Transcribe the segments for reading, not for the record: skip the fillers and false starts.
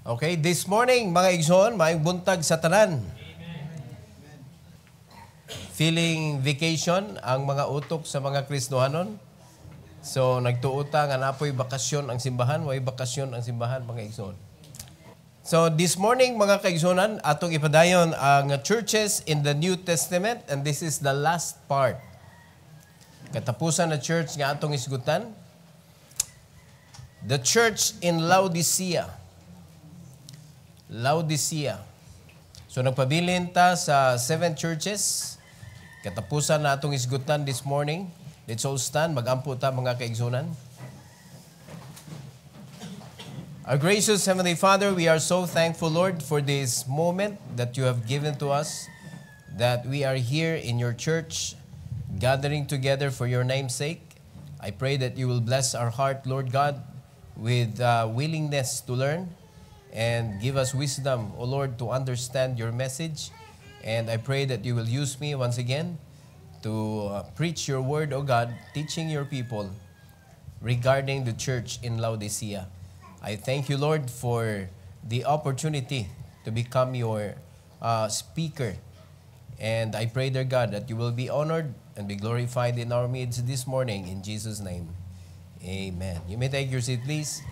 Okay, this morning, mga igsoon, maayong buntag sa tanan. Feeling vacation ang mga utok sa mga Kristyanon. So, nagtuuta nga napoy bakasyon ang simbahan, way bakasyon ang simbahan, mga igsoon. So, this morning, mga kaigsonan, atong ipadayon ang churches in the New Testament, and this is the last part. Katapusan na church nga atong isgutan. The church in Laodicea. So nagpabilin ta sa 7 churches. Katapusan na atong isgutan this morning. Let's all stand. Mag-ampo ta mga kaigsunan. Our gracious Heavenly Father, we are so thankful, Lord, for this moment that you have given to us, that we are here in your church, gathering together for your name's sake. I pray that you will bless our heart, Lord God, with willingness to learn, and give us wisdom, O Lord, to understand your message. And I pray that you will use me once again to preach your word, O God, teaching your people regarding the church in Laodicea. I thank you, Lord, for the opportunity to become your speaker. And I pray, dear God, that you will be honored and be glorified in our midst this morning. In Jesus' name, amen. You may take your seat, please.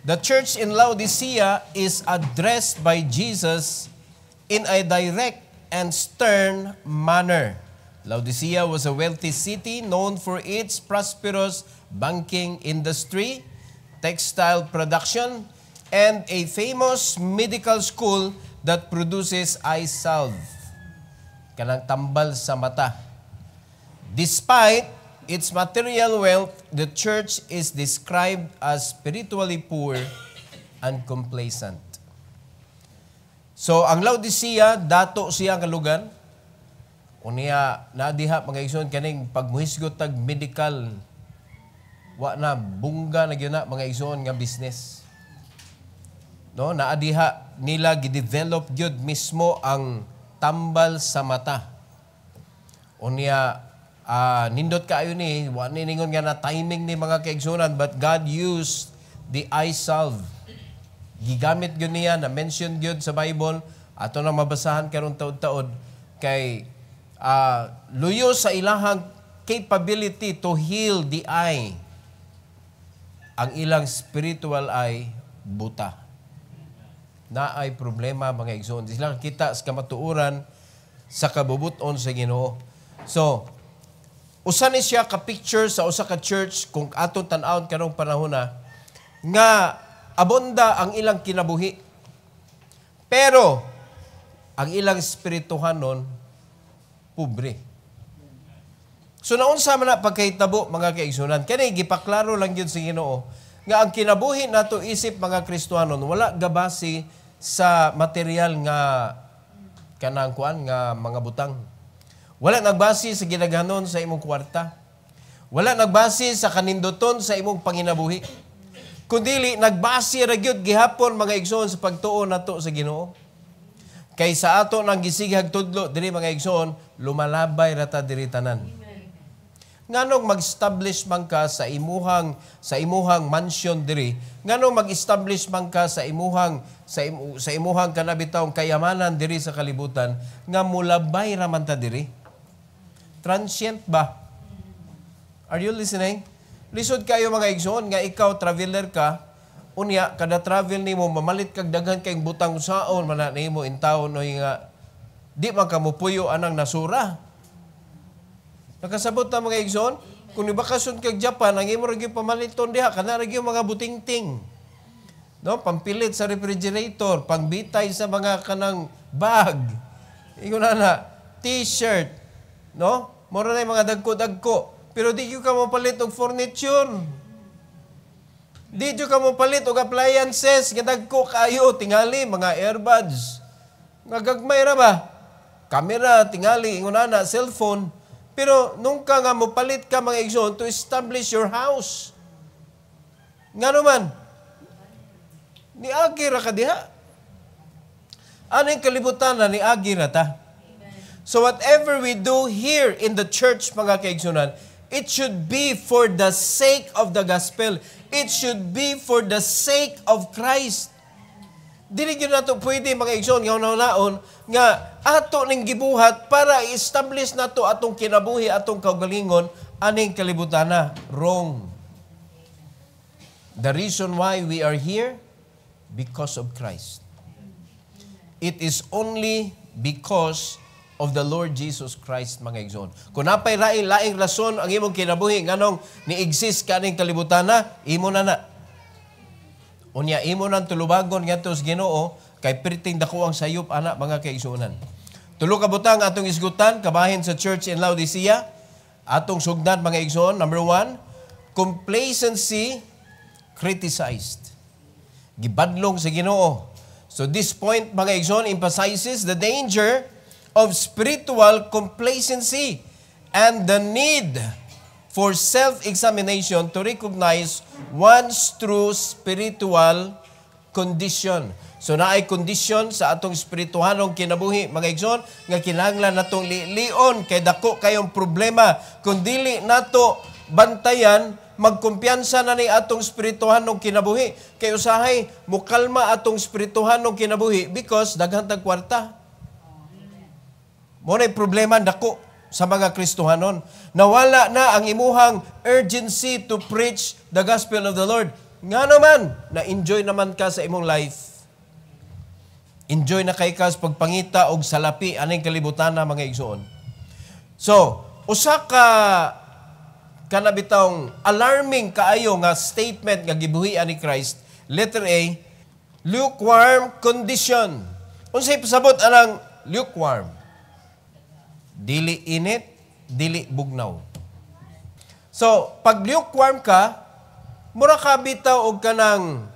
The church in Laodicea is addressed by Jesus in a direct and stern manner. Laodicea was a wealthy city known for its prosperous banking industry, textile production, and a famous medical school that produces eye salve, kanang tambal sa mata. Despite its material wealth, the church is described as spiritually poor and complacent. So, ang Laodicea, dato siya nga lugar. Unya, naadiha, mga igsoon, kaning pagmuhisgot tag medical, wa na, bungga na yun na, mga igsoon nga business. No, naadiha, nila gidevelop yun mismo ang tambal sa mata. Unya, nindot kayo ni, ningon nga na timing ni mga kaigsunan, but God used the eye salve. Gigamit yun niya, na-mention yun sa Bible, ato na mabasahan karong taod-taod, kay luyo sa ilahang capability to heal the eye, ang ilang spiritual eye, buta. Na ay problema, mga igsoon. Sila kita sa kamatuuran, sa kabubuton sa Ginoo. So, usa ni siya ka-picture sa usa ka church kung atong tan-awon karong panahon na nga abonda ang ilang kinabuhi. Pero ang ilang espirituhanon pobre. So naunsa man na pagkahitabo, mga kaigsunan, kani gipaklaro lang gyud sa Ginoo nga ang kinabuhi nato isip mga Kristiyanon wala gabasi sa material nga kanang kuan nga mga butang. Wala nagbase sa ginaghanon sa imong kwarta. Wala nagbase sa kanindoton sa imong panginabuhi. Kundili nagbase ra gyud gihapon, mga igsoon, sa pagtuo nato sa Ginoo. Kay sa ato nang gisighag tudlo diri, mga igsoon, lumalabay ra ta diri tanan. Nganong mag-establish man ka sa imuhang mansion diri? Nganong mag-establish man ka sa imuhang kanabitawng kayamanan diri sa kalibutan nga mulabay ra man ta diri? Transient ba? Are you listening? Lisod kayo, mga igsoon, nga ikaw traveler ka, unya kada travel nimo mamalit kag daghan kay butang saon man nimo in taon no nga di man ka mopuyo anang nasura. Nakasabot na, mga igsoon, kung ibakasyon kag Japan, ang imo ra gyud pamaliton diha kana ra gyud mga butingting. No, pampilit sa refrigerator, pangbitay sa mga kanang bag. Ingon na t-shirt, no? Mura na yung mga dagko-dagko. Pero di ka mo palit og furniture. Di ka mo palit og appliances. Nga dagko kayo, tingali, mga earbuds. Nagagmay ra ba? Camera, tingali, ingunana, cellphone. Pero nung ka nga mo palit ka, mga igsoon, to establish your house. Nga naman, niagi ra ka diha. Ano yung kalibutan na niagi ra ta? So whatever we do here in the church, mga kaigsunan, It should be for the sake of the gospel. It should be for the sake of Christ. Dili gyud nato pwede mga igsoon nga naon nga ato ning gibuhat para i-establish nato atong kinabuhi, atong kaugalingon aning kalibutana. Wrong. The reason why we are here, because of Christ. It is only because of the Lord Jesus Christ, mga igsoon. Kung napay laing rason ang imong kinabuhi nganong ni-exist kaning kalibutana, imo na. Unya imo nang tulubagon ngadto sa Ginoo kay perting dako ang sayop ana mga kaigsuonan. Tulo ka butang atong isgutan kabahin sa church in Laodicea. Atong sugdan mga igsoon, number 1, complacency criticized. Gibadlong sa Ginoo. So this point mga igsoon emphasizes the danger of spiritual complacency and the need for self-examination to recognize one's true spiritual condition. So naay condition sa atong spirituhanong kinabuhi, mga igsoon, nga kinahanglan natong lion kay dako kayong problema. Kung dili nato bantayan, magkumpiyansa na ni atong spirituhanong kinabuhi. Kay usahay, mukalma atong spirituhanong kinabuhi because daghang tag kwarta. Mo na problema dako sa mga Kristohanon. Nawala na ang imuhang urgency to preach the gospel of the Lord. Nga naman, na-enjoy naman ka sa imong life. Enjoy na kay ka sa pagpangita og salapi aning kalibutan na mga igsoon. So, usa ka kanabitang alarming kaayo nga statement nga gibuhian ni Christ. Letter A, lukewarm condition. Unsay pasabot anang lukewarm? Dili init, dili bugnaw. So, pag lukewarm ka, mura ka bitaw og kanang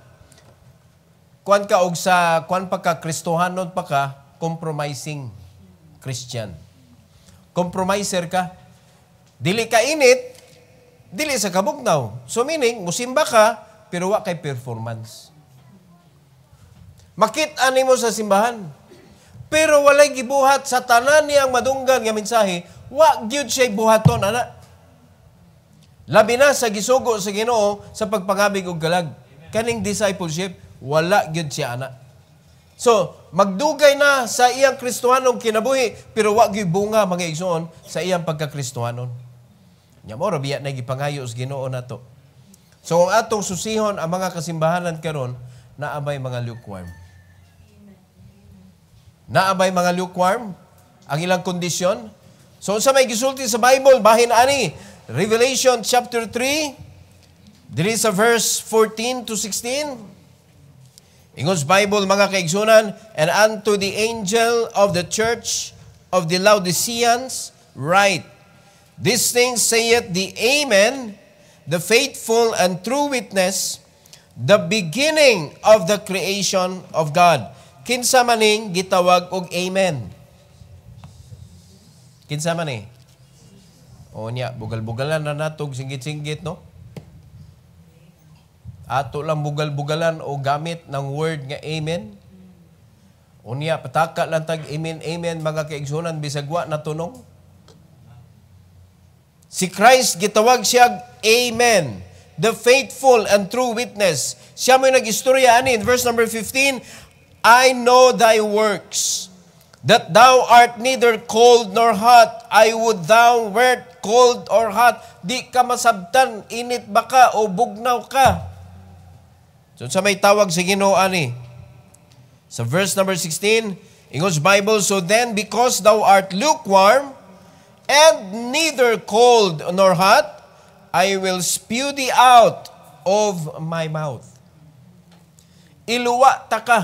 kuan ka og sa kuan pa ka Kristohanon pa ka, compromising Christian. Compromiser ka. Dili ka init, dili sa kabugnaw. So meaning, musimba ka, pero wa kay performance. Makit-an nimo sa simbahan. Pero walay gibuhat sa tanan niyang madunggan nga mensahe, wa gyud siya buhaton ana. Labi na sa gisugo sa Ginoo sa pagpangabig og galag. Kaning discipleship, wala gyud siya ana. So, magdugay na sa iyang Kristohanong kinabuhi, pero wa gyud bunga mga igsoon sa iyang pagka-Kristohanon. Nya mo ra biya na gipangayo sa Ginoo nato. So, ang atong susihon ang mga kasimbahanan karon naabay mga lukewarm. Naabay mga lukewarm ang ilang kondisyon. So sa may gisulti sa Bible, bahin ani Revelation chapter 3, diri sa verse 14 to 16. Ingos Bible mga kaigsunan, and unto the angel of the church of the Laodiceans write, these things saith the Amen, the faithful and true witness, the beginning of the creation of God. Kinsa maning gitawag og amen? Kinsa man eh? O niya, bugal-bugalan na natog singgit-singgit, no? Ato lang bugal-bugalan o gamit ng word nga amen. O niya, pataka lang tag amen, amen, mga kaigsunan, bisagwa na tunong. Si Christ, gitawag siya amen, the faithful and true witness. Siya mo yung nag-istorya ani in verse number 15, I know thy works, that thou art neither cold nor hot. I would thou wert cold or hot. Di ka masabtan, init ba ka o bugnaw ka? So sa may tawag sa Ginoo ani. Sa verse number 16, Ingos Bible, so then because thou art lukewarm and neither cold nor hot, I will spew thee out of my mouth. Iluwa ta ka.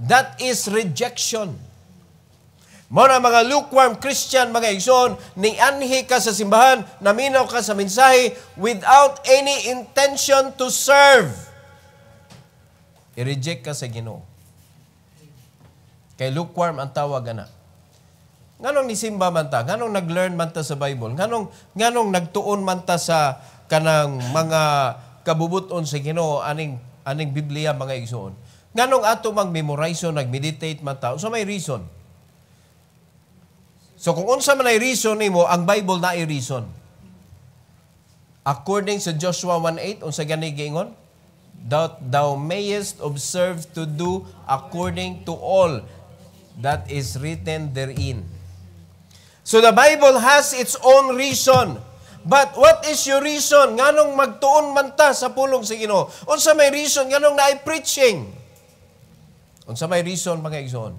That is rejection. Mo na mga lukewarm Christian, mga igsoon, ni-anhi ka sa simbahan, naminaw ka sa mensahe without any intention to serve. I-reject ka sa Ginoo. Kay lukewarm ang tawag ana. Nganong nisimba man ta? Nganong nag-learn man ta sa Bible? Nganong nagtuon man ta sa kanang mga kabubuton sa Ginoo aning Biblia mga igsoon? Nganong ato mag-memorize, nag-meditate man ta? So may reason. So kung unsa man ay reason nimo, ang Bible na ay reason. According sa Joshua 1:8, unsa gani giingon? That thou mayest observe to do according to all that is written therein. So the Bible has its own reason. But what is your reason? Nganong magtuon man ta sa pulong sa Ginoo? Unsa may reason nganong naay preaching? Unsa may reason mga igsoon?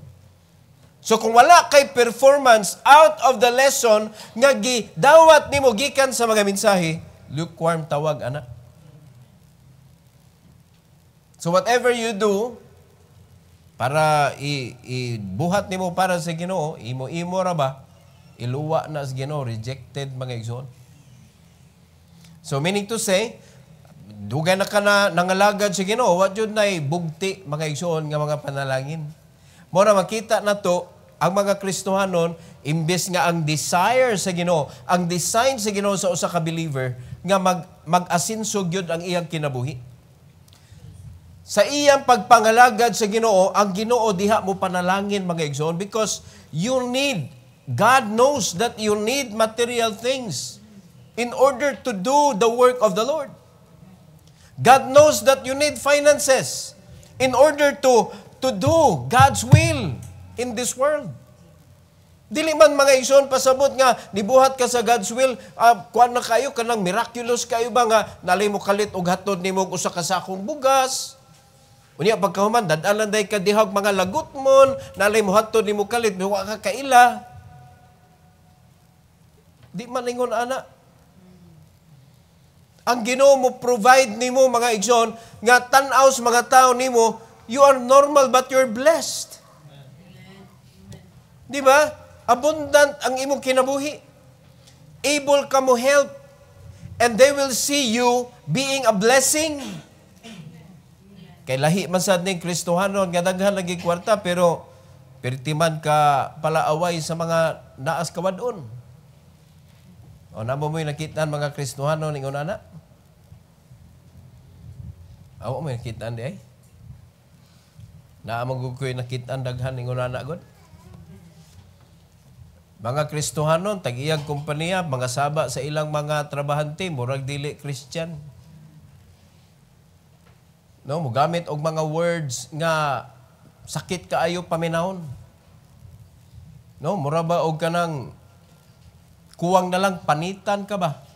So kung wala kay performance out of the lesson nga gidawat nimo gikan sa mga mensahe, lukewarm tawag ana. So whatever you do para ibuhat nimo para sa Ginoo, imo ra ba? Iluwa na sa Ginoo, rejected mga igsoon. So meaning to say, dugay na ka na nangalagad sa Ginoo, wa jud nay bugti mga igsoon nga mga panalangin. Mo na makita na to ang mga Kristohanon imbes nga ang desire sa Ginoo, ang design sa Ginoo sa usa ka believer nga mag-asinso gyud ang iyang kinabuhi. Sa iyang pagpangalagad sa Ginoo, ang Ginoo diha mo panalangin mga igsoon because God knows that you need material things in order to do the work of the Lord. God knows that you need finances in order to do God's will in this world. Dili man mga igsoon pasabot nga nibuhat ka sa God's will, kuan na kayo kanang miraculous kayo ba nga nalay mo kalit og hatod nimo usa ka sakong bugas. Unya pagkahuman dadalan day ka dihag mga lagot mon, nalay mo hatod nimo kalit wa ka kaila. Di man ingon ana. Ang Ginoo mo provide nimo mga igsoon nga tan-aw sa mga tao nimo, you are normal but you're blessed. Di ba? Abundant ang imong kinabuhi. Able ka mo help and they will see you being a blessing. Kay lahi man sad ning Kristohanon nga daghan lagi kwarta pero pertiman ka palaaway sa mga naas kawadon. O namo mo'y nakitaan mga Kristohanon ingon ana? Awa mo nakitaan di ay? Naamang ko'y nakitaan daghan ingon ana god? Mga Kristohanon, tag-iyang kompanya, mga saba sa ilang mga trabahante, murag dili Christian. No, mogamit og mga words nga sakit kaayo paminahon. No, mura ba og kanang kuwang na lang panitan ka ba?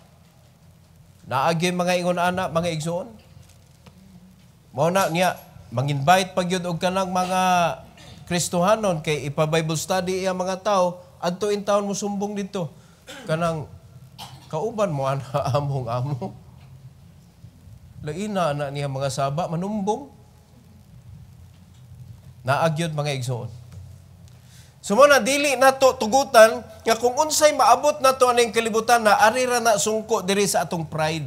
Naagi mga ingon ana, mga igsoon. Mao na niya mang-invite pag yun og kanang mga Kristohanon kay ipa-Bible study iya mga tao adto in town mo sumbong dito. Kanang kauban mo ana among amo. Laina na niya mga saba manumbong. Naagyod mga igsoon. Sumuna dili nato tugutan nga kung unsay maabot nato aning kalibutan na arira na sungko diri sa atong pride.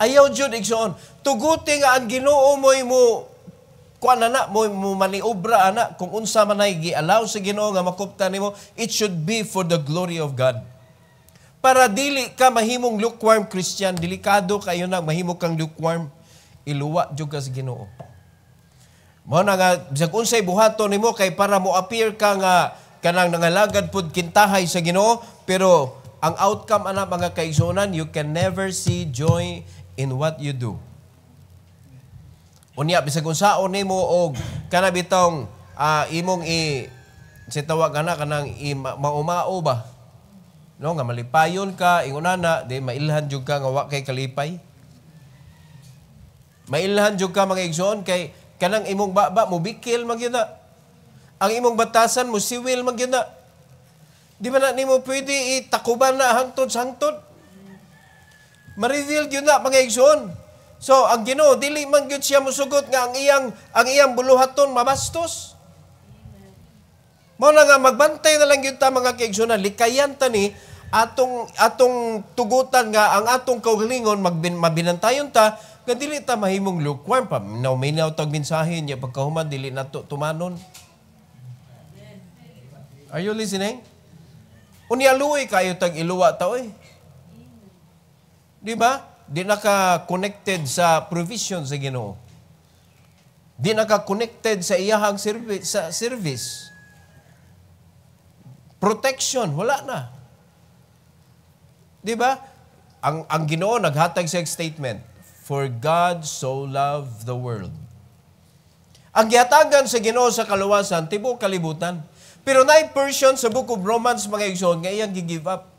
Ayaw jud igsoon. Tuguti nga ang Ginoo mo kuan na mo maniobra ana kung unsa man ay gi-allow sa Ginoo nga makuptan nimo, it should be for the glory of God. Para dili ka mahimong lukewarm Christian, delikado kayo na mahimo kang lukewarm, iluwa jud ka sa Ginoo. Mao na nga bisag unsay buhaton nimo kay para mo appear ka nga kanang nangalagad pud kintahay sa Ginoo, pero ang outcome ana mga kaigsuonan, you can never see joy in what you do. Unya bisag unsaon nimo og kana bitong imong sitawag ana kanang maumao ba? No nga malipayon ka ingonana di mailhan jud ka nga wa kay kalipay. Mailhan jud ka mga igsoon kay kanang imong baba mo bikil magyud na. Ang imong batasan mo siwil magyud na. Di ba na nimo pwede itakuban na hangtod sa hangtod? Ma-reveal gyud na mga igsoon. So, ang Ginoo dili man gyud siya mosugot nga ang iyang buluhaton mabastos. Mao na nga magbantay na lang gyud ta mga kaigsuonan, likayan ta ni atong tugutan nga ang atong kaugalingon mabinantayon ta nga dili ta mahimong lukewarm pa. Minaw tag mensahe niya pagkahuman dili nato tumanon. Are you listening? Unya luoy kayo tag iluwa ta oy. Di ba? Di naka-connected sa provision sa Ginoo. Di naka-connected sa iyahang service. Protection, wala na. Di ba? ang Ginoo naghatag sa statement, for God so loved the world. Ang gihatagan sa Ginoo sa kaluwasan, tibuok kalibutan. Pero na portion sa Book of Romans, mga igsoon, nga iyang gi-give up.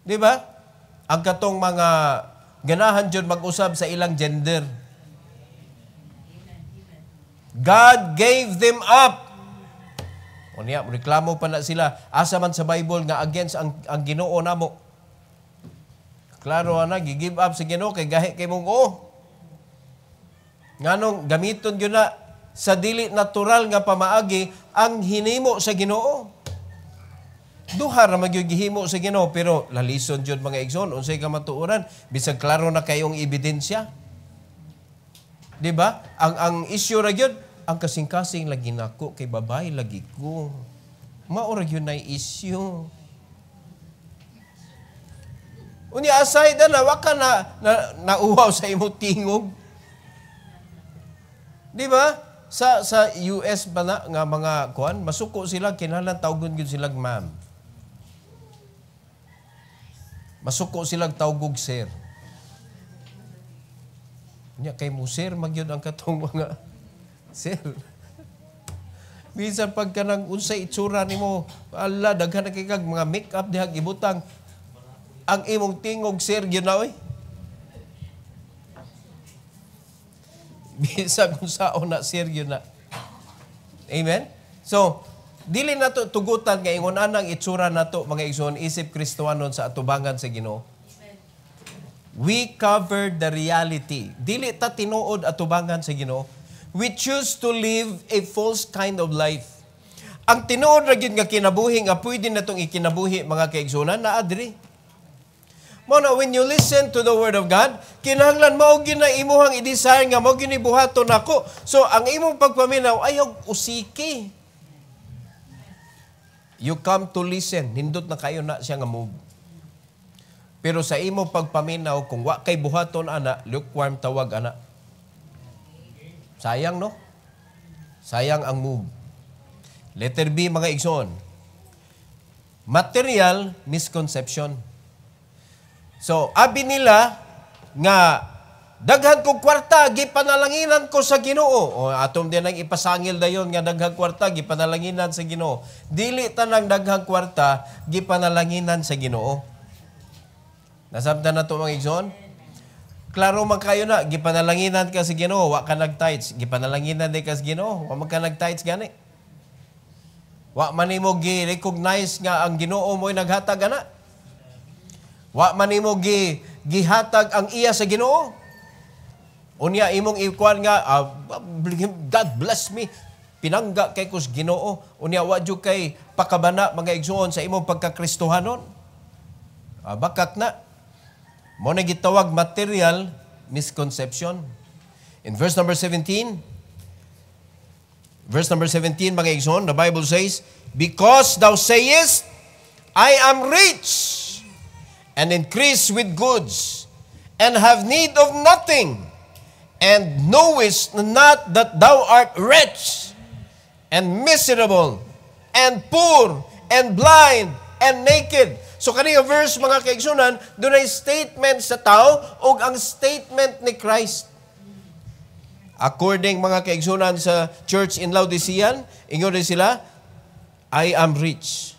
Di ba? Ang katong mga ganahan dyan mag-usab sa ilang gender. God gave them up. O niya, reklamo pa na sila. Asa man sa Bible nga against ang Ginoo namo. Klaro na, gi-give up sa Ginoo kay gahi kay mong nganong gamiton yun na sa dili natural nga pamaagi ang hinimo sa Ginoo. Duha ra magyugihimo sa Ginoo pero lalison jud mga igsoon unsay ka matuoran bisag klaro na kayong ebidensya. Di ba? Ang issue ra gyud ang kasing-kasing lagi nako kay babay lagi ko. Mao ra gyud na issue. Unya aside na wa ka nauhaw sa imong tingog. Di ba? Sa US ba na nga mga kuan, masuko sila kinahanglan tawgon gyud sila ma'am. Masuko sila tawgog sir. Nya kay mo sir magyud ang katong mga sir. Bisan pag kanang unsay itsura nimo, ala daghan na kay kag mga make-up diha gibutang ang imong tingog sir gyud na oy. Bisa kung saan na seryo na. Amen? So, dili na to tugutan nga ingon anang itsura na to mga igsoon isip Kristohanon sa atubangan sa Ginoo. We cover the reality. Dili ta tinuod atubangan sa Ginoo. We choose to live a false kind of life. Ang tinuod ra gyud nga kinabuhi nga pwede na tong ikinabuhi mga kaigsunan na adri. Muna, when you listen to the Word of God, kinahanglan mao gina imuhang i-design nga mao gini buhaton nako. So, ang imong pagpaminaw, ayaw usiki. You come to listen. Nindot na kayo na siya nga move. Pero sa imong pagpaminaw, kung wa kay buhaton ana, lukewarm tawag ana. Sayang, no? Sayang ang move. Letter B, mga igsoon. Material misconception. So, abi nila nga daghan kong kwarta, gipanalanginan ko sa Ginoo. O atom din ang ipasangil dayon nga daghang kwarta, gipanalanginan sa Ginoo. Dili tanang daghang kwarta, gipanalanginan sa Ginoo. Nasabtan na to mga igsoon? Klaro man kayo na, gipanalanginan ka sa Ginoo, wa ka nag-tights. Gipanalanginan di ka sa Ginoo, wa man ka nag-tights gani. Wa man nimo gi-recognize nga ang Ginoo mo'y naghatag ana. Wa man nimo gihatag ang iya sa Ginoo. Unya imong ikuan nga God bless me. Pinangga kay kus Ginoo. Unya wa jud kay pakabana mga igsoon sa imong pagkakristohanon. Bakak na. Mo na gitawag material misconception. In verse number 17 mga igsoon, the Bible says, because thou sayest, I am rich and increase with goods, and have need of nothing, and knowest not that thou art rich, and miserable, and poor, and blind, and naked. So kaniyang verse, mga kaigsunan, doon ay statement sa tao o ang statement ni Christ. According mga kaigsunan sa church in Laodicean, ingon din sila, I am rich,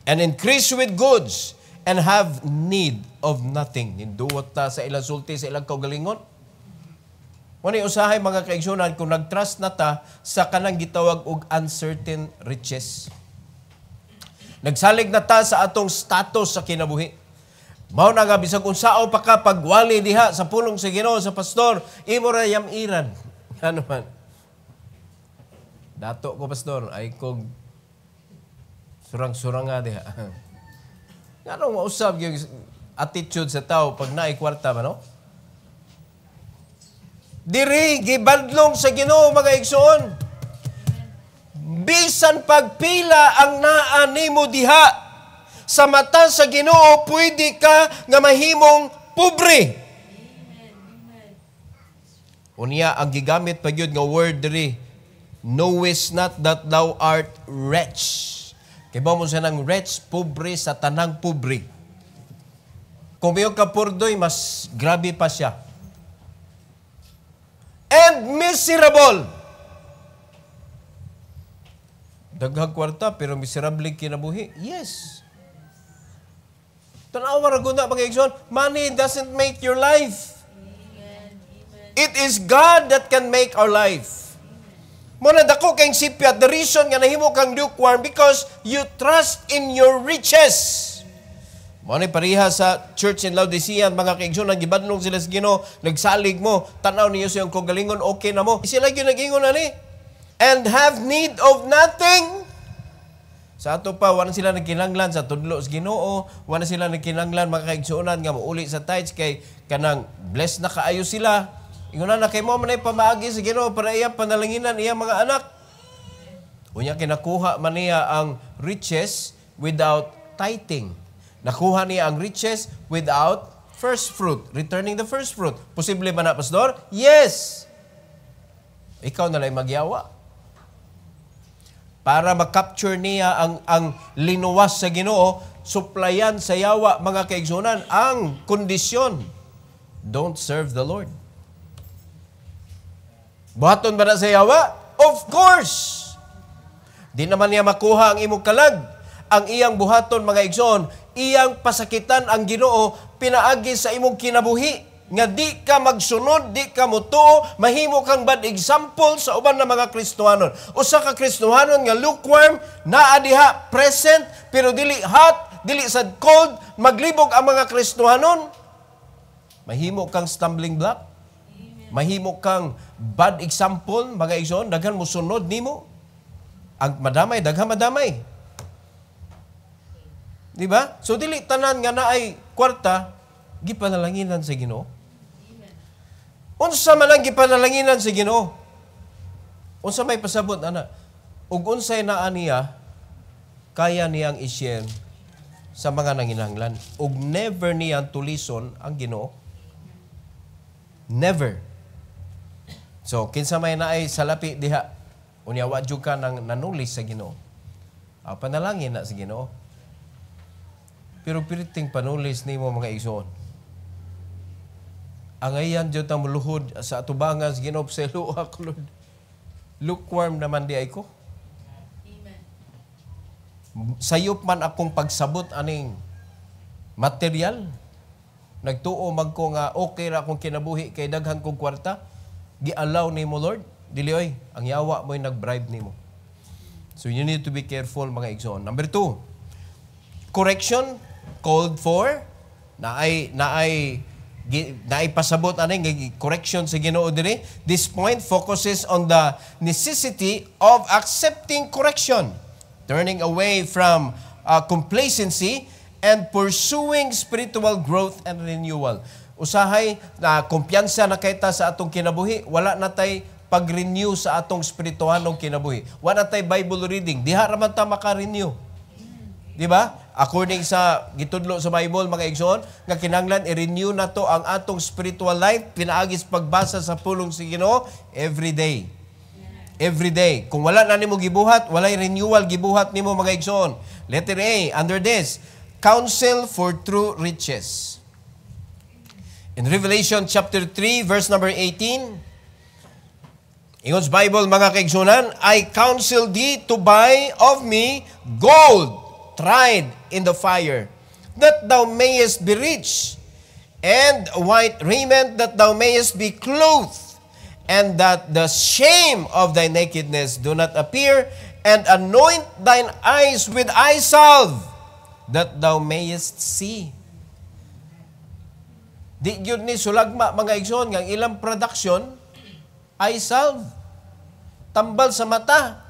and increase with goods, and have need of nothing. Ninduwat ta sa ilang sulti, sa ilang kaugalingon. Muna usahay mga kaigsunan, kung nag-trust na ta sa kanang gitawag og uncertain riches. Nagsalig na ta sa atong status sa kinabuhi. Mao na nga bisag unsao pa ka pagwali diha sa pulong sa Ginoo sa pastor, imo ra yam-iran. Ano man? Dato ko pastor, ay kog surang-surang nga diha. Anong mausap yung attitude sa tao pag naikwarta ba, no? Diri, gibadlong sa Ginoo mga igsoon. Bisan pagpila ang naa nimo diha, sa mata sa Ginoo, pwede ka nga mahimong pobre. Unya, ang gigamit pa yun nga word diri, knowest not that thou art rich. Kaya ba mo siya ng rich, pobre sa tanang pobre. Kung mayroon ka purdoy, mas grabe pa siya. And miserable. Daghang kwarta, pero miserable kinabuhi. Yes. Tanawa ra guna mga igsoon, money doesn't make your life. It is God that can make our life. Muna dako kayong sipyat, the reason nga nahimo kang lukewarm because you trust in your riches. Muna pariha sa church in Laodicea, mga kaigsoon, nagibadlong sila sa Ginoo, nagsalig mo, tanaw niyo siyang kagalingon, okay na mo. Sila yung nag-ingon na ni. And have need of nothing. Sa ato pa, wala sila nagkinanglan sa tudlo sa Ginoo, wala sila nagkinanglan mga kaigsuonan nga mauli sa tithes kay kanang blessed na kaayo sila. Ingon na kay mo man ay pamaagi sa Ginoo para iyang panalanginan iyang mga anak. Unya kinakuha man niya ang riches without tithing. Nakuha niya ang riches without first fruit, returning the first fruit. Posible ba na, Pastor? Yes! Ikaw na lang magyawa. Para makapture niya ang linuwas sa Ginoo, suplayan sa yawa mga kaigsunan ang kondisyon. Don't serve the Lord. Buhaton ba na sa yawa? Of course! Di naman niya makuha ang imong kalag. Ang iyang buhaton, mga igsoon, iyang pasakitan ang Ginoo, pinaagi sa imong kinabuhi. Nga di ka magsunod, di ka mutuo, mahimo kang bad example sa uban na mga Kristohanon. Usa ka Kristohanon nga lukewarm, naa diha, present, pero dili hot, dili sad cold, maglibog ang mga Kristohanon. Mahimo kang stumbling block. Mahimo kang bad example, mga igsoon, daghan mo sunod nimo. Ang madamay, daghan madamay. Di ba? So dili tanan nga naay kwarta, gipanalanginan sa Ginoo. Unsa man ang gipanalanginan sa Ginoo? Unsa may pasabot ana? Ug unsay naa niya, kaya niyang i-share sa mga nanginahanglan. Ug never niyang tulison ang Ginoo. Never. So, kinsa may naay salapi diha, unya wa jud ka nang nanulis sa Ginoo. Panalangin na sa Ginoo. Pero piriting panulis nimo mga igsoon. Ang ayan jud ta muluhod sa atubangan sa Ginoo sa luha Lord. Lukewarm naman di ay ko. Amen. Sayop man akong pagsabot aning material. Nagtuo man ko nga okay ra akong kinabuhi kay daghan kong kwarta. Gi-allow nimo Lord. Dili oy, ang yawa mo'y nag-bribe nimo. So you need to be careful mga igsoon. Number 2, correction called for na ay pasabot aning correction sa Ginoo diri. This point focuses on the necessity of accepting correction, turning away from complacency and pursuing spiritual growth and renewal. Usahay na kumpiyansa na kayta sa atong kinabuhi, wala na tay pag-renew sa atong spiritualong kinabuhi. Wala na tay Bible reading, diha ra man ta maka-renew. Di ba? According sa gitudlo sa Bible, mga igsoon, nga kinahanglan i-renew na to ang atong spiritual life, pinaagis pagbasa sa pulong sa Ginoo every day. Every day. Kung wala na nimo gibuhat, walay renewal gibuhat nimo mga igsoon. Letter A, under this, counsel for true riches. In Revelation chapter 3, verse number 18, ingon sa Bible, mga kaigsunan, I counsel thee to buy of me gold tried in the fire, that thou mayest be rich, and white raiment, that thou mayest be clothed, and that the shame of thy nakedness do not appear, and anoint thine eyes with eye salve, that thou mayest see. Di yun ni sulagma mga igsoon nga ilang production eye salve, tambal sa mata.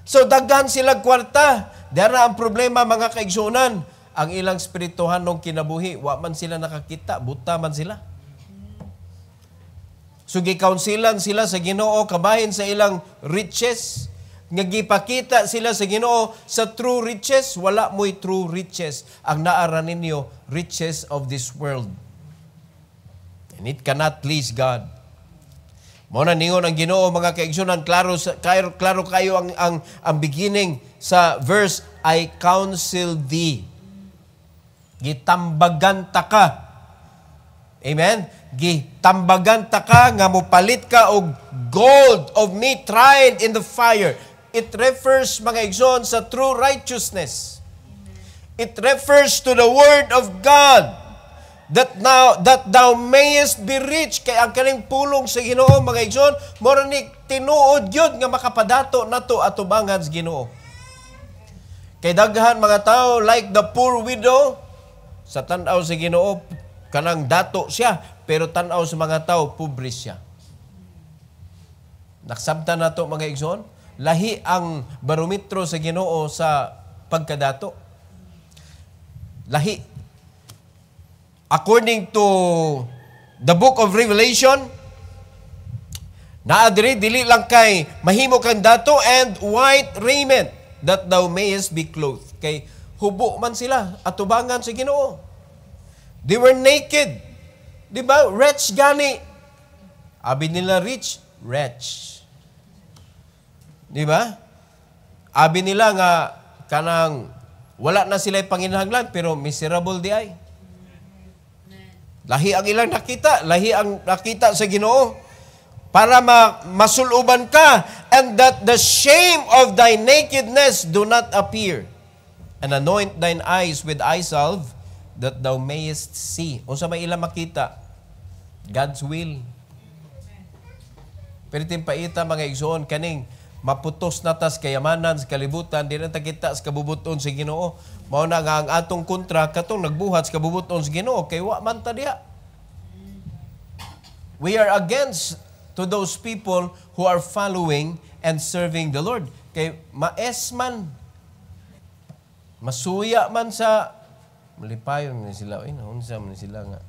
So daghan sila kwarta. Dara ang problema mga kaigsunan, ang ilang spirituhanong kinabuhi, wa man sila nakakita, buta man sila. So gikaunsilan sila sa Ginoo kabahin sa ilang riches, nga gipakita sila sa Ginoo sa true riches, wala mo'y true riches. Ang naara ninyo, riches of this world. And it cannot please God. Muna ningon ang Ginoo mga kaigsunan, klaro kayo ang beginning sa verse, I counsel thee. Gitambagan ta ka. Amen? Gitambagan ta ka nga mopalit ka og gold of me tried in the fire. It refers, mga igsoon, sa true righteousness. It refers to the word of God that thou mayest be rich. Kay ang kaning pulong sa Ginoo, mga igsoon, mora ni tinuod yun nga makapadato nato atubangan sa Ginoo. Kay daghan mga tao like the poor widow, sa tanaw sa Ginoo kanang dato siya, pero tanaw sa mga tao pobre siya. Naksabtan nato mga igsoon, lahi ang barometro sa Ginoo sa pagkadato. Lahi. According to the book of Revelation, naadiri dili lang kay mahimo kang dato and white raiment that thou mayest be clothed. Kay hubo man sila atubangan sa Ginoo. They were naked. Di ba? Rich gani. Abi nila rich, wretch. Di ba? Abi nila nga kanang wala na sila panginahanglan pero miserable di ay. Lahi ang ilang nakita, lahi ang nakita sa Ginoo para masuluban ka, and that the shame of thy nakedness do not appear, and anoint thine eyes with eye salve, that thou mayest see. Unsa may ilang makita? God's will. Pero timpaita mga igsoon kaning maputos natas kayamanan sa kalibutan, di na kita sa kabubuton sa Ginoo. Mao na nga ang atong kontra katong nagbuhat sa kabubuton sa Ginoo kay wa man ta diha. We are against to those people who are following and serving the Lord. Kay maes man, masuya man sa malipayon man sila. Ay, naunsa man sila nga.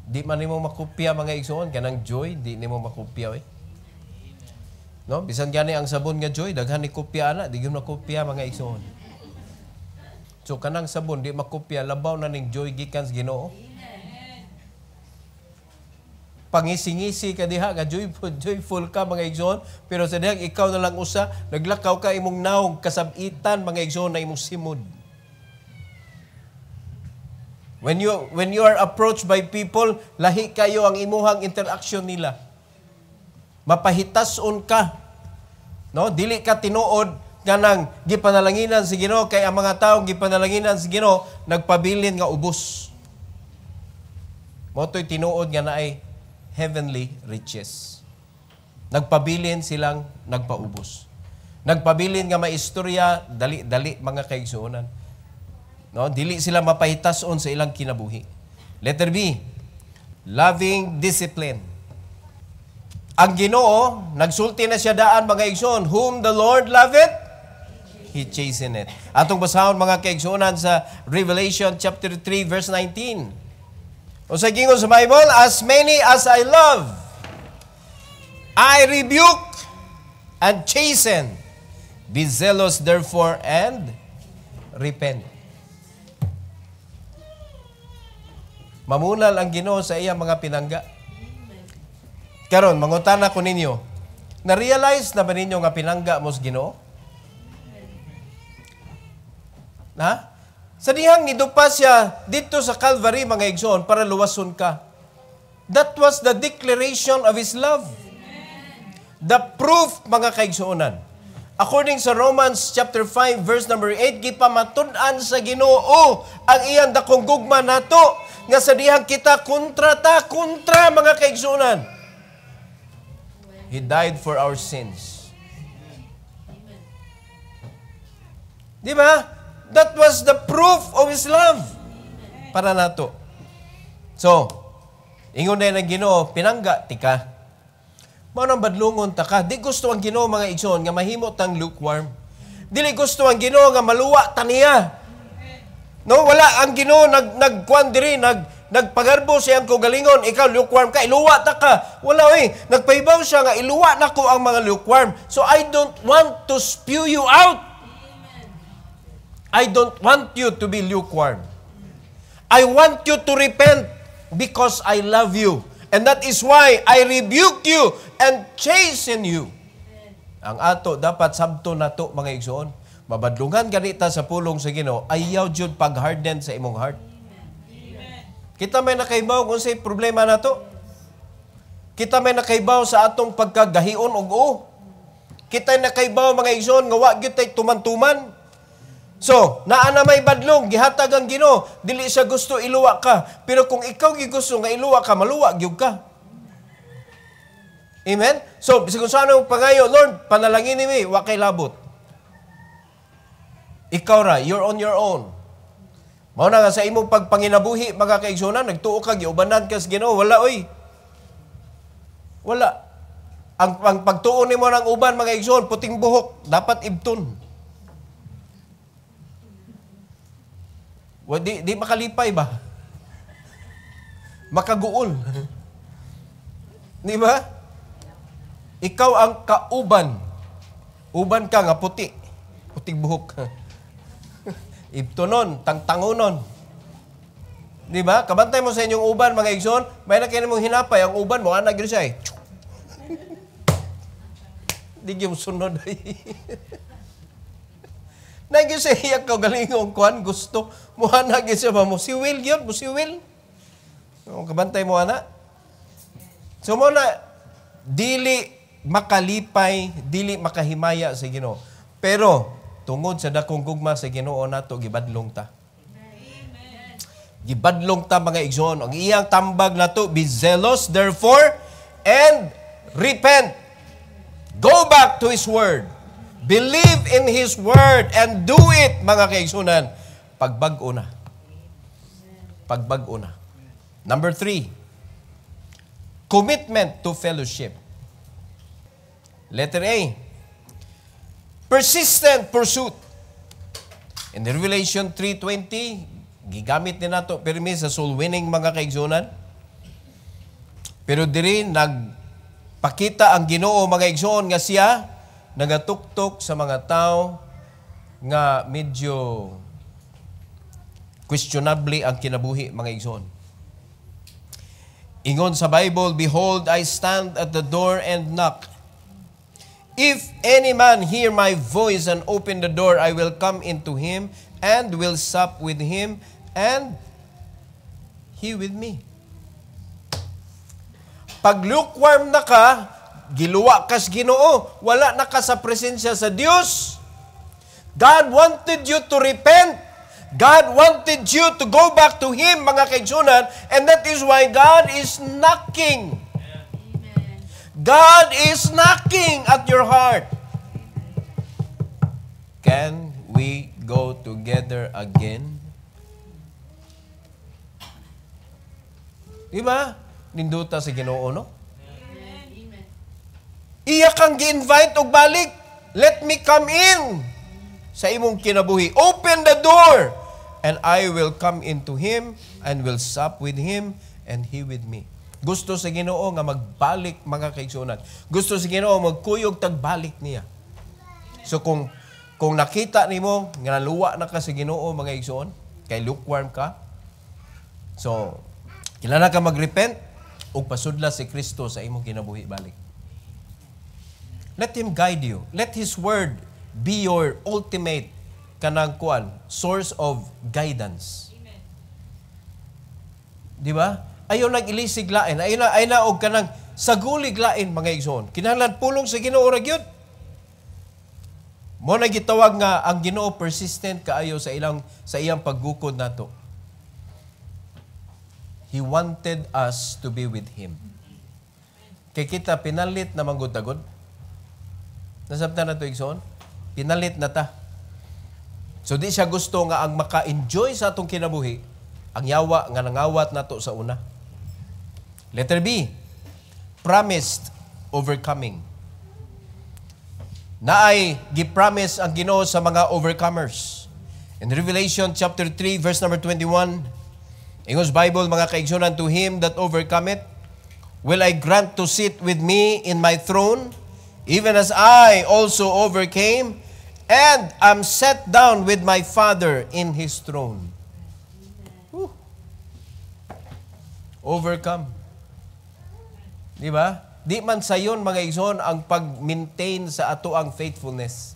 Di man nimo makopya mga igsoon kanang joy, di nimo makopya eh. No, bisan gani ang sabon nga joy, daghan ni kopya ana, di gyud makopya mga igsoon. So kanang sabon di makopya, labaw na ning joy gikan sa Ginoo. Pangisi-ngisi ka diha nga joyful ka mga igsoon, pero sa diha ikaw na lang usa, naglakaw ka imong naong kasab-itan mga igsoon na imong simod. When you are approached by people, lahi kayo ang imuhang interaction nila. Mapahitason ka. No, dili ka tinuod kanang gipanalanginan si Ginoo kay ang mga tawo gipanalanginan si Ginoo nagpabilin nga ubos. Motoy tinuod nga naay heavenly riches. Nagpabilin silang nagpaubos. Nagpabilin nga maistorya dali mga kaigsuonan. No, dili sila mapahitason sa ilang kinabuhi. Letter B, loving discipline. Ang Ginoo, nagsulti na siya daan mga igsoon, whom the Lord loveth, He chasteneth. Atong basahon mga kaigsuonan sa Revelation chapter 3 verse 19. O sa gingon sa Bible, as many as I love, I rebuke and chasten. Be zealous therefore and repent. Mamunal ang Ginoo sa iyang mga pinangga. Karon, mangutana ko ninyo, na-realize na ba ninyo nga pinangga mo sa Ginoo? Ha? Sa dihang nidupa siya dito sa Calvary, mga igsoon, para luwason ka. That was the declaration of His love. The proof, mga kaigsuonan. According sa Romans chapter 5 verse number 8, gipamatud-an sa Ginoo ang iyang dakong gugma nato nga sa dihang kita kontra mga kaigsuonan. He died for our sins. Di ba? That was the proof of His love para nato. So, ingon na ng Ginoo, pinangga tika. Mao nang badlungon ta ka. Di gusto ang Ginoo mga igsoon nga mahimo tang lukewarm. Dili gusto ang Ginoo nga maluwa ta niya. No, wala ang Ginoo nagkuan diri nagpagarbo siyang kugalingon, ikaw lukewarm ka, iluwa ta ka. Wala nagpahibaw siya nga iluwa na ko ang mga lukewarm. So I don't want to spew you out. I don't want you to be lukewarm. I want you to repent because I love you. And that is why I rebuke you and chasten you. Ang ato dapat sabto nato mga igsoon. Mabadlungan ganita sa pulong sa Ginoo, ayaw jud pag-harden sa imong heart. Kita may nakaibaw kung say problema nato. Kita may nakaibaw sa atong pagkagahion og o. Kita nakaibaw mga igsoon nga wa gyud tay tuman-tuman. So, naa na may badlong, gihatag ang Ginoo, dili siya gusto iluwa ka. Pero kung ikaw gusto nga iluwa ka, maluwa gyud ka. Amen? So, bisag kung saan ang pangayo, Lord, panalangin mi, wa kay labot. Ikaw ra, you're on your own. Mao na nga sa imong pagpanginabuhi, mga kaigsunan, nagtuo ka, giubanan ka sa Ginoo, wala oy. Wala. Ang pagtuo nimo ng uban, mga igsoon, puting buhok, dapat ibton. Di makalipay ba? Makaguol. Di ba? Ikaw ang kauban. Uban ka nga puti. Puting buhok. Ibtonon, tangtangunon. Di ba? Kabantay mo sa inyong uban, mga igsoon, may na kayo mong hinapay, ang uban mo, anak yun siya eh. Di yung sunod ay. Nagyo siya iyak ka galing ang kuhan, gusto. Muha nagyo siya ba mo? Si Will yun, mo si Will. Kabantay mo, anak. So mo na, dili makalipay, dili makahimaya sa Ginoo. Pero, tungod sa dakong gugma sa Ginoo nato, gibadlong ta. Gibadlong ta, mga igsoon. Ang iyang tambag nato, be zealous, therefore, and repent. Go back to His Word. Believe in His Word and do it, mga kaigsunan. Pagbag-o na. Pagbag-o na. Number 3, commitment to fellowship. Letter A, persistent pursuit. In Revelation 3:20, gigamit din nato pirmi sa soul winning, mga kaigsunan. Pero diri nagpakita ang Ginoo, mga igsoon, nga siya nagatuktok sa mga tao nga medyo questionably ang kinabuhi, mga igsoon. Ingon sa Bible, behold, I stand at the door and knock. If any man hear my voice and open the door, I will come into him and will sup with him and he with me. Pag lukewarm na ka, giluwa kas Ginoo, wala na ka sa presensya sa Dios. God wanted you to repent. God wanted you to go back to Him, mga kaigsunan, and that is why God is knocking. God is knocking at your heart. Can we go together again? Diba? Ninduta sa Ginoo, no? Iya kang gi-invite og balik. Let me come in sa imong kinabuhi. Open the door, and I will come into him, and will sup with him, and he with me. Gusto sa Ginoo nga magbalik, mga kaigsunan. Gusto sa Ginoo magkuyog tagbalik niya. So kung nakita nimo nga naluwa na ka sa Ginoo, mga igsoon, kay lukewarm ka, so kinahanglan ka magrepent ug pasudla si Kristo sa imong kinabuhi balik. Let Him guide you. Let His Word be your ultimate kanang kuan, source of guidance. Amen. Di ba? Ayaw nag-ilisig lain. Ayaw na og kanang sagulig lain, mga igsoon. Kinahanglan pulong sa Ginoo ra gyud. Mo na gitawag nga ang Ginoo persistent kaayo sa iyang paggukod nato. He wanted us to be with Him. Kay kita pinalit na manggod-tagod. Nasabtan na ito, igsoon? Pinalit na ta. So di siya gusto nga ang maka-enjoy sa atong kinabuhi, ang yawa nga nangawat nato sa una. Letter B, promised overcoming. Naay gi-promise ang Ginoo sa mga overcomers. In Revelation chapter 3 verse number 21, Ingos Bible, mga kaigsunan, to him that overcometh will I grant to sit with me in my throne, even as I also overcame and am set down with my Father in His throne. Whew. Overcome. Di ba? Di man sayon, mga igsoon, ang pag-maintain sa ato ang faithfulness.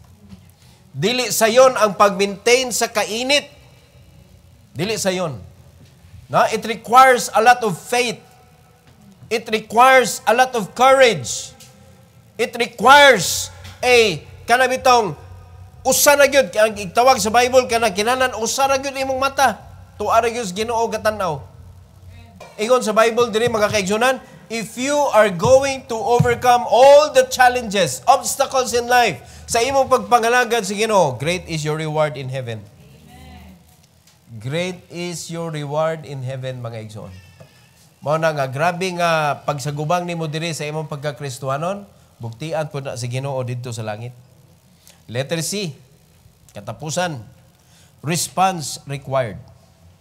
Dili sayon ang pag-maintain sa kainit. Dili sayon. Na, it requires a lot of faith. It requires a lot of courage. It requires kanabitong usa na gyud ang itawag sa Bible kana kinanan usa ra gyud imong mata. Tuara gyud Ginoo gatanaw. Ingon sa Bible diri mga kaigsunan, if you are going to overcome all the challenges, obstacles in life, sa imong pagpangalagad sa Ginoo, great is your reward in heaven. Great is your reward in heaven, mga igsoon. Mao na nga, grabe nga pagsagubang nimo diri sa imong pagkakristohanon, buktian po na sa Ginoo dito sa langit. Letter C, katapusan, response required.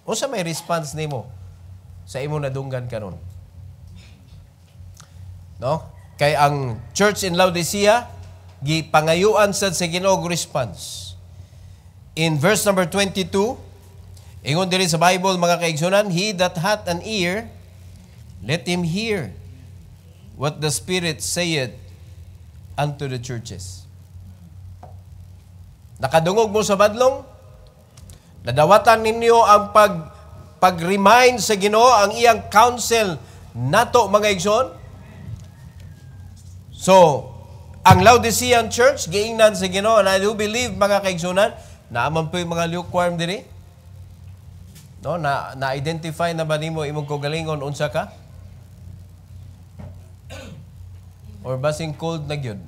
Unsa may response nimo sa imong nadunggan karon? No? Kay ang church in Laodicea, gipangayuan sad sa Ginoo response. In verse number 22, ingon diri sa Bible mga kaigsunan, he that hath an ear, let him hear what the Spirit saith unto the churches. Nakadungog mo sa badlong? Nadawatan ninyo ang pag-remind sa Ginoo ang iyang counsel nato mga igsoon? So, ang Laodicean church, giingnan sa Ginoo, and I do believe mga kaigsunan, naaman po yung mga lukewarm diri. No, na-identify na ba nimo imong kaugalingon unsa ka? Or basing cold na gyud?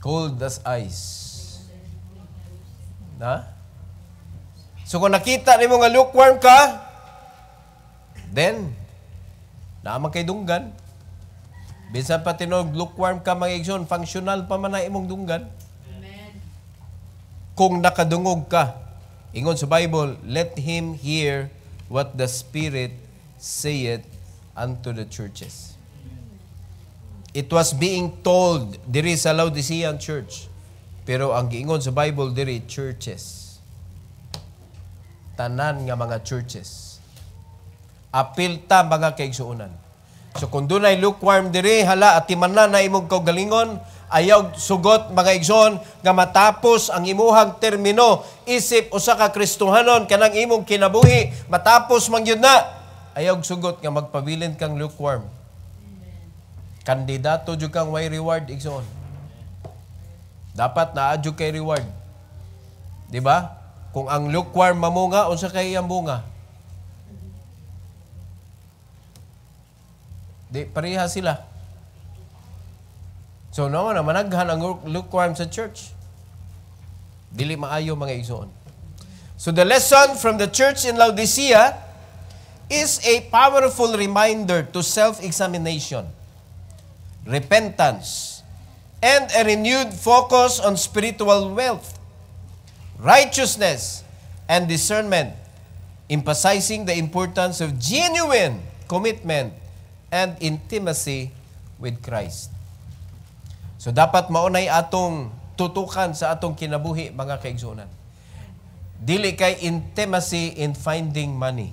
Cold as ice. Na? So kung nakita nimo nga lukewarm ka, then naaman kay dunggan. Bisan pa tinog lukewarm ka mga igsoon, functional pa man na imong dunggan. Amen. Kung nakadungog ka, ingon sa Bible, let him hear what the Spirit saith unto the churches. It was being told diri sa Laodicean church. Pero ang giingon sa Bible diri, churches. Tanan nga mga churches. Apil ta mga kaigsuonan. So kung dunay lukewarm diri, hala at timanan na imong kaugalingon, ayaw sugot mga igsoon nga matapos ang imuhang termino, isip usa ka Kristohanon kanang imong kinabuhi, matapos man gyud na, ayaw sugot nga magpabilin kang lukewarm. Kandidato jud kang way reward igsoon. Dapat naadyo kay reward. Di ba? Kung ang lukewarm mamunga, unsa kay iyang bunga? Di pareha sila. So no, managhan ang lukewarm sa church. Dili maayo mga igsoon. So the lesson from the church in Laodicea is a powerful reminder to self-examination, repentance, and a renewed focus on spiritual wealth, righteousness, and discernment, emphasizing the importance of genuine commitment and intimacy with Christ. So dapat maunay atong tutukan sa atong kinabuhi mga kaigsuonan. Dili kay intimacy in finding money.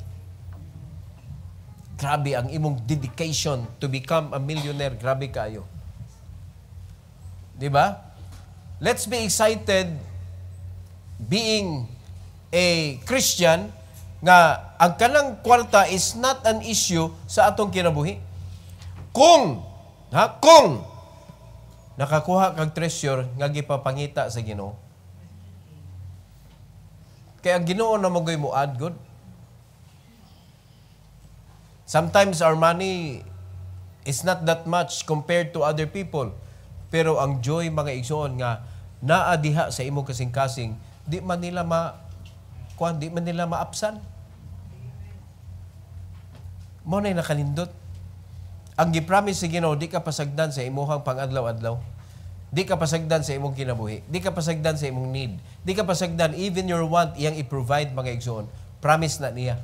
Grabe ang imong dedication to become a millionaire, grabe kayo. Di ba? Let's be excited being a Christian nga ang kanang kwarta is not an issue sa atong kinabuhi. Kung nakakuha kag treasure nga gipapangita sa Ginoo. Kaya ang Ginoo na magoy mo add good. Sometimes our money is not that much compared to other people. Pero ang joy mga igsoon nga naa diha sa imong kasing-kasing, di man nila maapsan. Mo na nakalindot. Ang gipromise sa Ginoo, di ka pasagdan sa imuhang pang-adlaw-adlaw. Di ka pasagdan sa imong kinabuhi. Di ka pasagdan sa imong need. Di ka pasagdan, even your want, iyang i-provide mga igsoon. Promise na niya.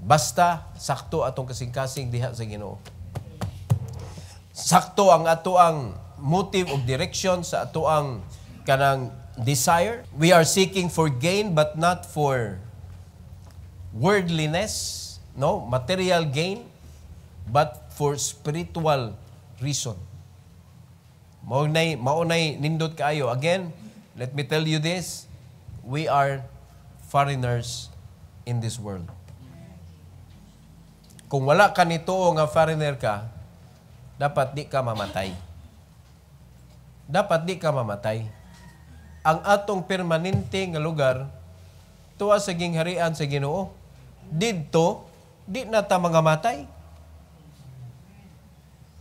Basta, sakto atong kasing-kasing diha sa Ginoo. Sakto ang atoang motive of direction sa atoang kanang desire. We are seeking for gain but not for worldliness, no, material gain, but for spiritual reason. Maunay nindot kaayo. Again, let me tell you this. We are foreigners in this world. Kung wala ka nito nga foreigner ka, dapat di ka mamatay. Dapat di ka mamatay. Ang atong permanente nga lugar, tuwa sa gingharian sa Ginoo, didto, di na ta mga matay.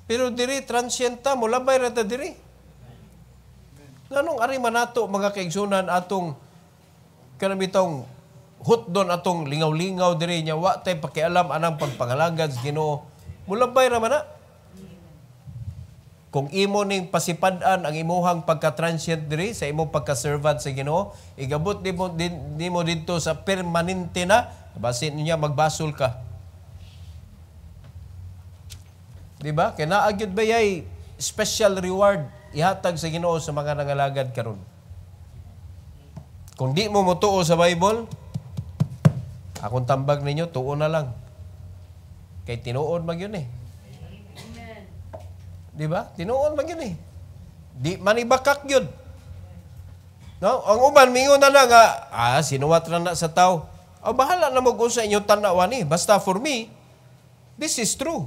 Pero diri, transienta, mulabay na ta diri. Nganong ari manato mga kaigsunan atong kanabitong hutdon atong lingaw-lingaw diri nya wa tay pakialam anang pagpangalagad sa Ginoo. Mulabay ra man na. Kung imo ning pasipad-an ang imuhang pagka-transient diri sa imong pagka-servant sa Ginoo, igabot nimo didto sa permanente na, basin niya magbasol ka. Di ba? Kaya naagyod ba yay special reward ihatag sa Ginoo sa mga nangalagad karon? Kung di mo motuo sa Bible, akong tambag ninyo, tuo na lang. Kay tinuod mag yun eh. Di ba? Tinuod mag yun eh. Di manibakak yun. No? Ang uban, mingon na nga, sinuwat na sa tao. Bahala na mo kung sa inyo tanawan eh. Basta for me, this is true.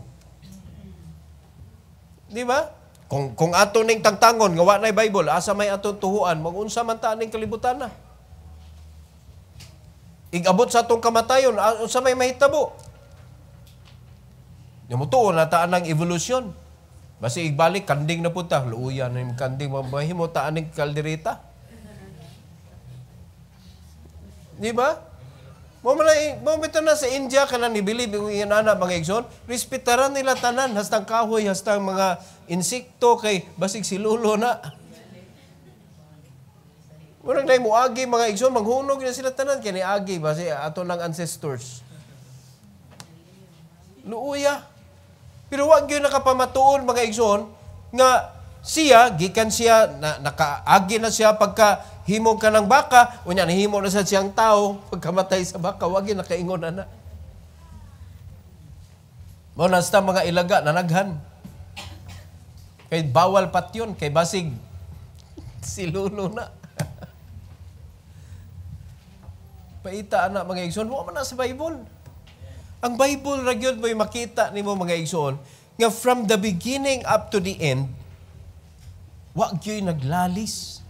Di ba? Kung ato ning tangtangon, nga wa na'y Bible, asa may atong tuhuan, mag-unsa man ta ning kalibutan na. Igabot sa atong kamatayon, sa may mahitabo. Yamutuo na taan ng evolusyon. Basi igbalik, kanding na punta. Luuyan na yung kanding, mahimo taan ng kaldereta. Di ba? Mamito na sa India, ka na nibilib yung inana, mga igsoon, respetaran nila tanan, hastang kahoy, hastang mga insekto, kay basig silulo na. Murag na mo agi mga igsoon, manghunog na sila tanan kani agi basi ato ng ancestors. Luuya. Pero wag gyud nakapamatuon mga igsoon nga siya gikan siya nakaagi na siya pagka himo ka ng baka, unya nahimo na sa siyang tao pagkamatay sa baka, wag gyud nakaingon ana. Mo nasta mga ilaga nanaghan. Kay bawal patyon kay basig silulo na. Paita anak mga igsoon, mo man na sa Bible. Ang Bible ra gyud may makita nimo mga igsoon nga from the beginning up to the end wa gyud naglalis.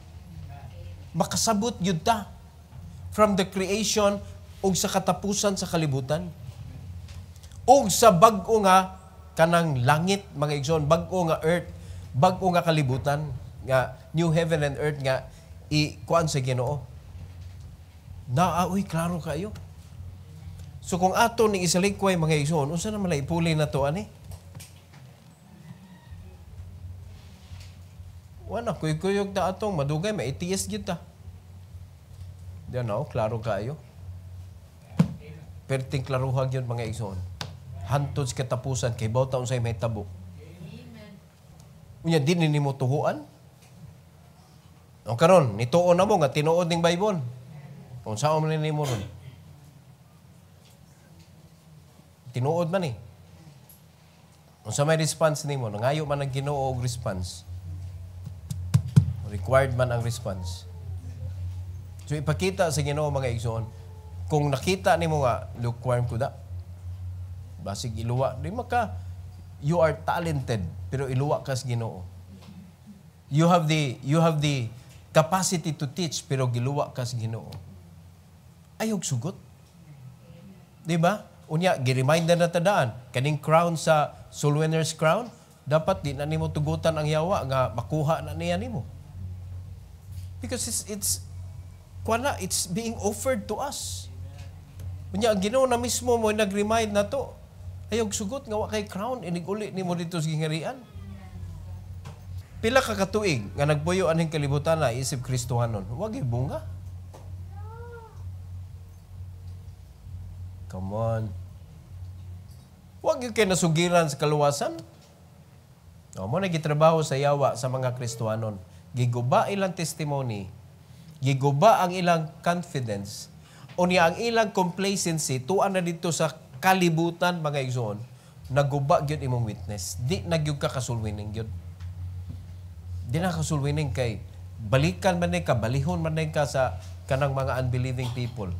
Makasabot gyud ta from the creation ug sa katapusan sa kalibutan. Ug sa bag-o nga kanang langit mga igsoon, bag-o nga earth, bag-o nga kalibutan nga new heaven and earth nga kuan sa Ginoo. Uy, klaro kayo. So kung ato ning isalikway mga igsoon, unsa na malay puli na to ani? Wala kuy-kuyog ta atong madugay may ATS gyud ta. Diyan klaro kayo. Perting klaruha gyud mga igsoon. Hantod sa katapusan kay bawta unsay may tabo. Unya din nimo tuhuan. O karon nituon na mo nga tinuod ning Bible. Kung saan mo nimo ron. Tinuod man eh. Kung sa may response nimo, nangayo man ang Ginoo og response. Required man ang response. So ipakita sa Ginoo mga igsoon, kung nakita nimo nga lukewarm ko da, basig iluwa, di maka you are talented pero iluwa ka sa Ginoo. You have the capacity to teach pero giluwa ka sa Ginoo. Ayog sugot. Di ba? Unya, gi-reminder na tadaan. Kaning crown sa soul winner's crown, dapat di na nimo tugutan ang yawa nga makuha na niya nimo. Because it's being offered to us. Unya, ang Ginoo na mismo mo nag-remind na to. Ayog sugot nga wa kay crown, inig-uli nimo dito sa gingharian. Pila ka katuig nga nagpuyo aning kalibutan na isip Kristohanon. Wag bunga. Come on. Huwag yung kayo nasugiran sa kaluwasan. Mo nagitrabaho sa yawa sa mga Kristohanon. Giguba ilang testimony. Giguba ang ilang confidence. Unya ang ilang complacency tuan na dito sa kalibutan mga igsoon. Naguba gyud imong witness. Di nagyug ka kasulwining gyud. Di na kasulwining kay balikan man ka, balihon man ka sa kanang mga unbelieving people.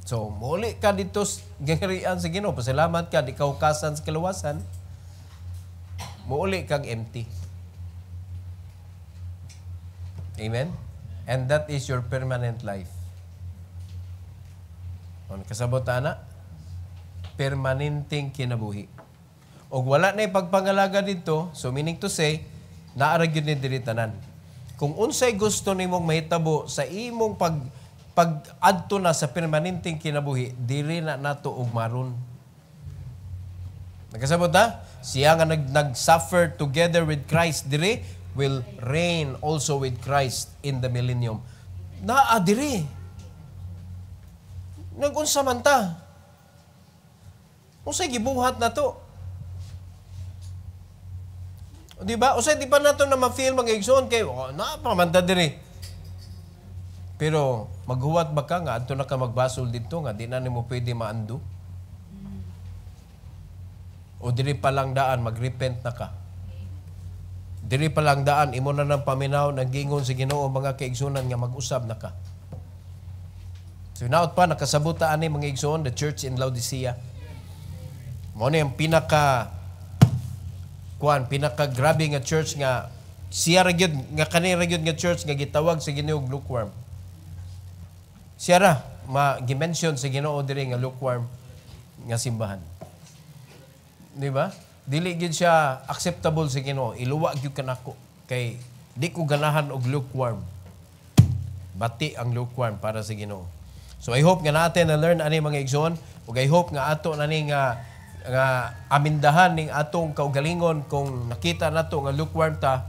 So, muli ka dito gangarian sa Ginoo. Pasalamat ka, di ka hukasan sa kalawasan. Muli kang empty. Amen? And that is your permanent life. Ano kasabot na? Permanenteng kinabuhi. O wala na ipagpangalaga dito, so meaning to say, naaragyon ni diritanan. Kung unsay gusto nimong mahitabo sa imong pag-adto na sa permanenteng kinabuhi, diri na nato og maron. Nagkasabot na? Siya nga nag-suffer together with Christ, diri will reign also with Christ in the millennium. Naa diri. Nag-unsa man ta? Unsay gibuhat na to? Di ba? Unsay di pa nato na ma-feel mga igsoon kay napamanta diri. Pero maghuwat ba ka nga adto na ka magbasol dito nga di na nimo pwede maando? O diri pa lang daan magrepent na ka? Diri pa lang daan imo na nang paminaw naggingon sa Ginoo mga kaigsunan nga mag-usab na ka. So naot pa nakasabota ani mga igsoon the church in Laodicea. Mao ni ang pinaka grabe nga church nga siya ra gyud nga kani ra gyud nga church nga gitawag sa Ginoo lukewarm. Siya ra gi-mention sa Ginoo diri nga lukewarm nga simbahan. Di ba? Dili gyud siya acceptable sa Ginoo. Iluwa gyud kanako kay di ko ganahan og lukewarm. Bati ang lukewarm para sa Ginoo. So I hope nga natin na learn ani mga igsoon ug I hope nga ato nani nga amindahan ning atong kaugalingon kung nakita nato nga lukewarm ta,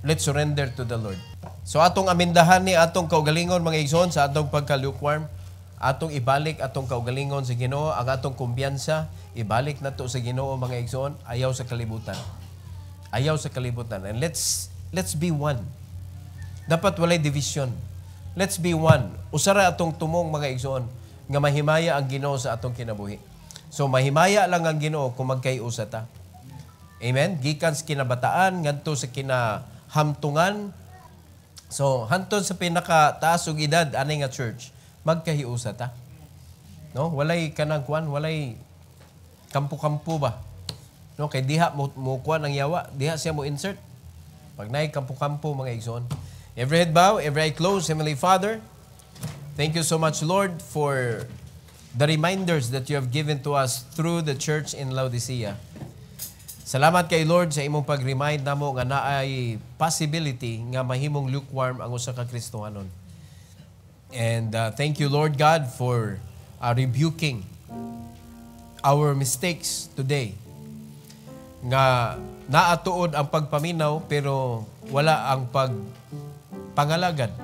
let's surrender to the Lord. So atong amindahan ni atong kaugalingon mga igsoon sa atong pagka-lukewarm, atong ibalik atong kaugalingon sa Ginoo, ang atong kumpiyansa ibalik nato sa Ginoo mga igsoon, ayaw sa kalibutan. Ayaw sa kalibutan. And let's be one. Dapat walay division. Let's be one. Usara atong tumong mga igsoon nga mahimaya ang Ginoo sa atong kinabuhi. So mahimaya lang ang Ginoo kung magkayusa ta. Amen. Gikan sa kinabataan ngadto sa kinahamtungan. So hantod sa pinakataas og edad ani nga church, magkahiusa ta. No, walay kanang kuan, walay kampo-kampo ba. No, kay diha mo kuan ang yawa, diha siya mo insert. Pag naay kampo-kampo mga igsoon. Every head bow, every eye closed. Heavenly Father, thank you so much, Lord, for the reminders that you have given to us through the church in Laodicea. Salamat kay Lord sa imong pag-remind namo nga naay possibility nga mahimong lukewarm ang usa ka Kristohanon. And thank you, Lord God, for rebuking our mistakes today. Nga naatuod ang pagpaminaw pero wala ang pangalagad.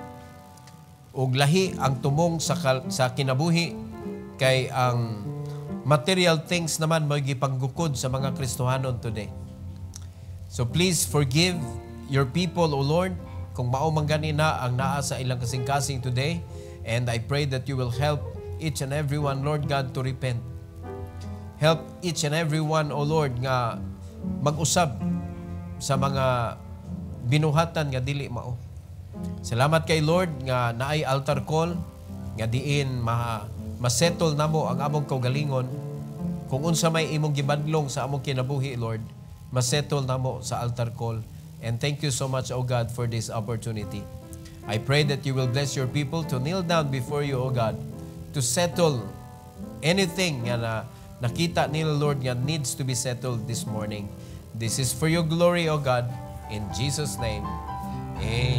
Ug lahi ang tumong sa kinabuhi kay ang material things naman magipanggukod sa mga Kristohanon today. So please forgive your people, O Lord, kung mao man gani na ang naa sa ilang kasing-kasing today. And I pray that you will help each and every one, Lord God, to repent. Help each and every one, O Lord, nga mag-usab sa mga binuhatan nga dili mao. Salamat kay Lord nga naay altar call nga diin masettle namo ang among kaugalingon. Kung unsa may imong gibadlong sa among kinabuhi, Lord, masettle namo sa altar call. And thank you so much, O God, for this opportunity. I pray that you will bless your people to kneel down before you, O God, to settle anything nga nakita nila, Lord, nga needs to be settled this morning. This is for your glory, O God. In Jesus' name, amen.